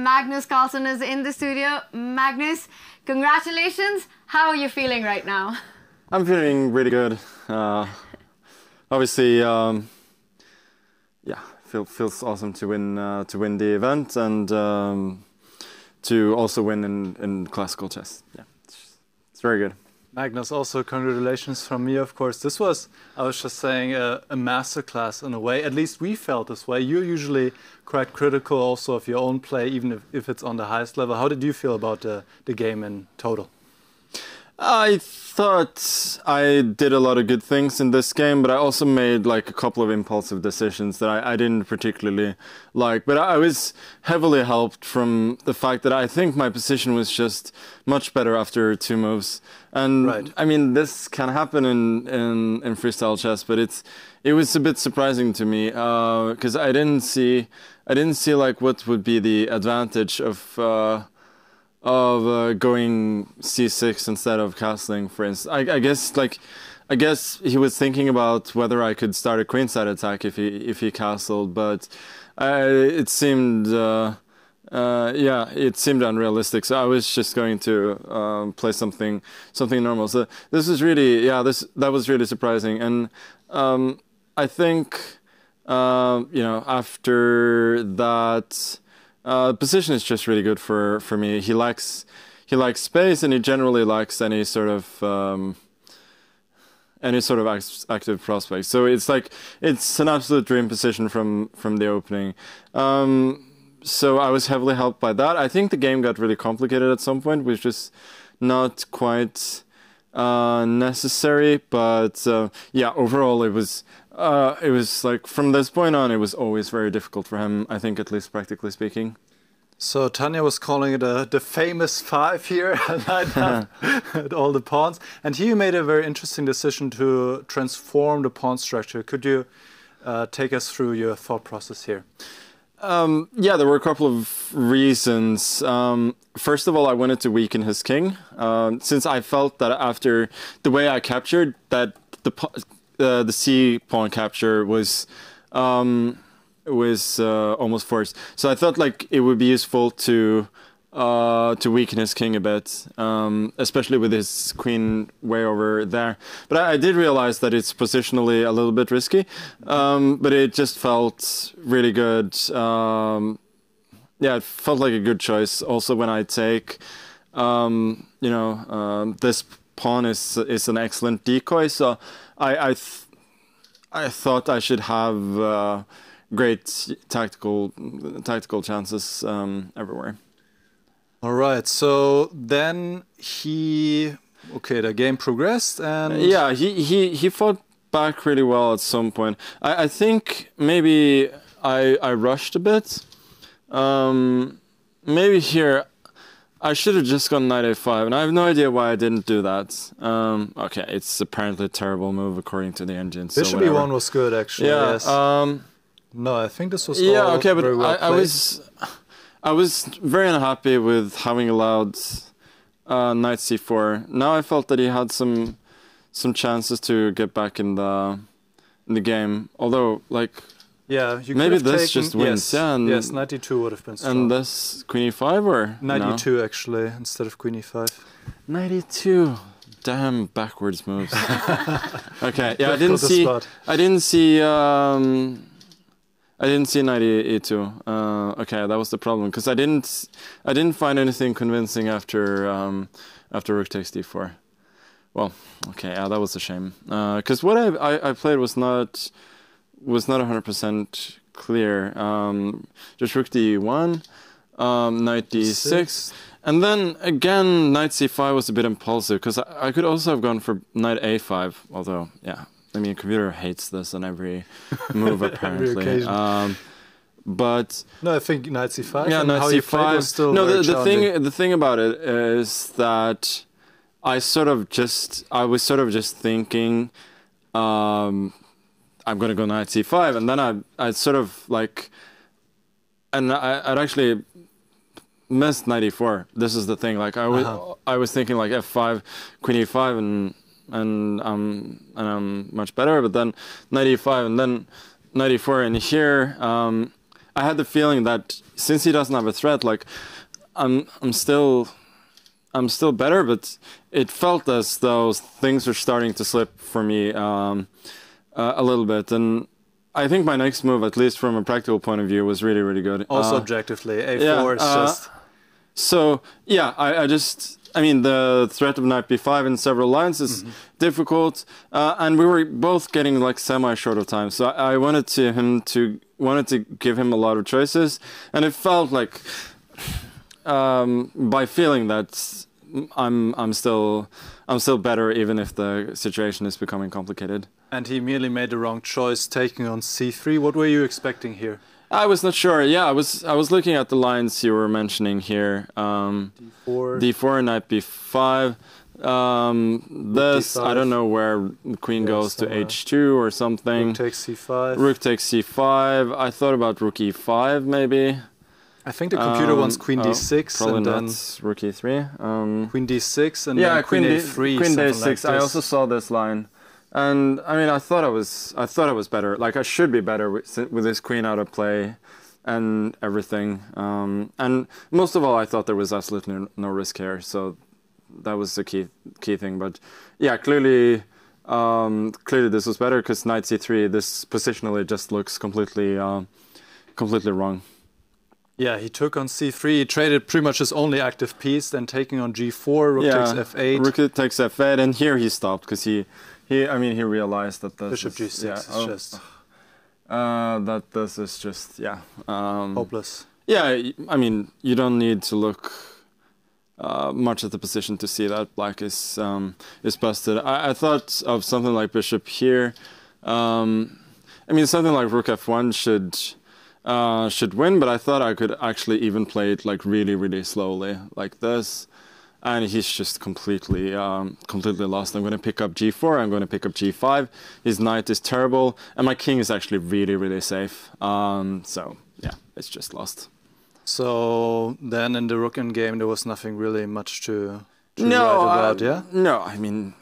Magnus Carlsen is in the studio. Magnus, congratulations. How are you feeling right now? I'm feeling really good. Obviously, yeah, feels awesome to win the event and to also win in classical chess. Yeah, it's very good. Magnus, also congratulations from me, of course. This was, I was just saying, a masterclass in a way. At least we felt this way. You're usually quite critical also of your own play, even if it's on the highest level. How did you feel about the game in total? I thought I did a lot of good things in this game, but I also made like a couple of impulsive decisions that I didn't particularly like. But I was heavily helped from the fact that I think my position was just much better after 2 moves. And right. I mean, this can happen in freestyle chess, but it was a bit surprising to me because I didn't see like what would be the advantage of going c6 instead of castling, for instance. I guess he was thinking about whether I could start a queenside attack if he castled, but it seemed yeah, it seemed unrealistic. So I was just going to play something normal. So this was really, yeah, that was really surprising. And I think you know, after that. Position is just really good for me. He likes space, and he generally likes any sort of active prospect. So it's like it's an absolute dream position from the opening. So I was heavily helped by that. I think the game got really complicated at some point, which is not quite necessary. But yeah, overall it was like from this point on, it was always very difficult for him, I think, at least practically speaking. So Tanya was calling it the famous 5 here, at all the pawns. And here you made a very interesting decision to transform the pawn structure. Could you take us through your thought process here? Yeah, there were a couple of reasons. First of all, I wanted to weaken his king, since I felt that after the way I captured, that the C pawn capture was almost forced. So I thought like it would be useful to weaken his king a bit, especially with his queen way over there. But I did realize that it's positionally a little bit risky, but it just felt really good. Yeah, it felt like a good choice. Also, when I take, you know, this pawn is an excellent decoy, so I thought I should have great tactical chances everywhere. All right, so then the game progressed, and yeah, he fought back really well at some point. I think maybe I rushed a bit. Maybe here I should have just gone knight a5, and I have no idea why I didn't do that. Okay, it's apparently a terrible move according to the engine. So Bishop e1 was good, actually. Yeah. Yes. No, I think this was yeah. all Okay, but very well I was very unhappy with having allowed knight c4. Now I felt that he had some chances to get back in the game. Although, like, yeah, you maybe could have this taken, just wins. Yes, yeah, and, yes, knight e2 would have been strong. And this queen e5 or knight no? e2 actually instead of queen e5. Knight e2. Damn backwards moves. Okay, yeah, I didn't see knight e2. Okay, that was the problem, because I didn't find anything convincing after rook takes d4. Well, okay, yeah, that was a shame. Because what I played was not 100% clear. Just rook d1, knight d6, and then again knight c5 was a bit impulsive, because I could also have gone for knight a5. Although, yeah. I mean, computer hates this on every move apparently. But no, I think knight c5. Yeah, knight c5 was still no. The thing about it is that I was sort of just thinking, I'm gonna go knight c5, and then I'd sort of like, and I'd actually missed knight e4. This is the thing. Like I was thinking like f5, queen e5, and I'm much better, but then knight e5 and then knight e4, and here I had the feeling that since he doesn't have a threat, like I'm still better, but it felt as though things were starting to slip for me a little bit. And I think my next move, at least from a practical point of view, was really, really good. Also objectively, A4 is just... So, yeah, I mean, the threat of knight b5 in several lines is difficult, and we were both getting like semi-short of time. So I wanted to give him a lot of choices, and it felt like by feeling that I'm still better, even if the situation is becoming complicated. And he merely made the wrong choice, taking on c3. What were you expecting here? I was not sure. Yeah, I was looking at the lines you were mentioning here. D4, knight b5. This, I don't know where queen goes to h2 or something. Rook takes c5. Rook takes c5. I thought about rook e5 maybe. I think the computer wants queen d6 probably and then not rook e3. Queen d6 and yeah, then queen a3. Queen d6. Like I also saw this line. And I mean, I thought I was better. Like I should be better with this queen out of play, and everything. And most of all, I thought there was absolutely no risk here. So that was the key thing. But yeah, clearly this was better because knight c3. This positionally just looks completely wrong. Yeah, he took on c3. He traded pretty much his only active piece. Then taking on g4. Rook takes f8. Rook takes f8, and here he stopped because he realized that this Bishop g6 is just... that this is just, hopeless. Yeah, I mean, you don't need to look much at the position to see that black is busted. I thought of something like bishop here. I mean, something like rook f1 should win, but I thought I could actually even play it like really, really slowly, like this. And he's just completely lost. I'm going to pick up g4. I'm going to pick up g5. His knight is terrible, and my king is actually really, really safe. So yeah, it's just lost. So then in the rook endgame, there was nothing really much to write about, yeah? No, I mean,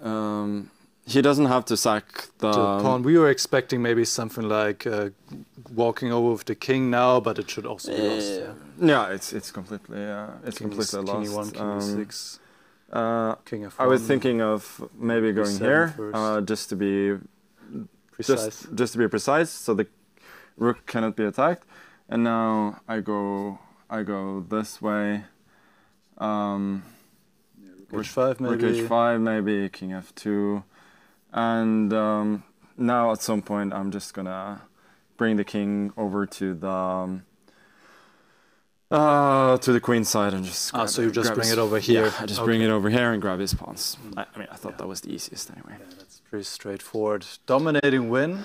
he doesn't have to sack the pawn. We were expecting maybe something like walking over with the king now, but it should also be lost. Yeah, it's completely completely lost. King e1, king e6, king f1. I was thinking of maybe going here just to be precise. Just to be precise, so the rook cannot be attacked. And now I go this way. Rook h5 maybe. Rook h5 maybe, king f2. And now at some point I'm just gonna bring the king over to the queen side and just so you just bring it over here. Yeah, I just bring it over here and grab his pawns. I mean, I thought that was the easiest anyway. Yeah, that's pretty straightforward. Dominating win.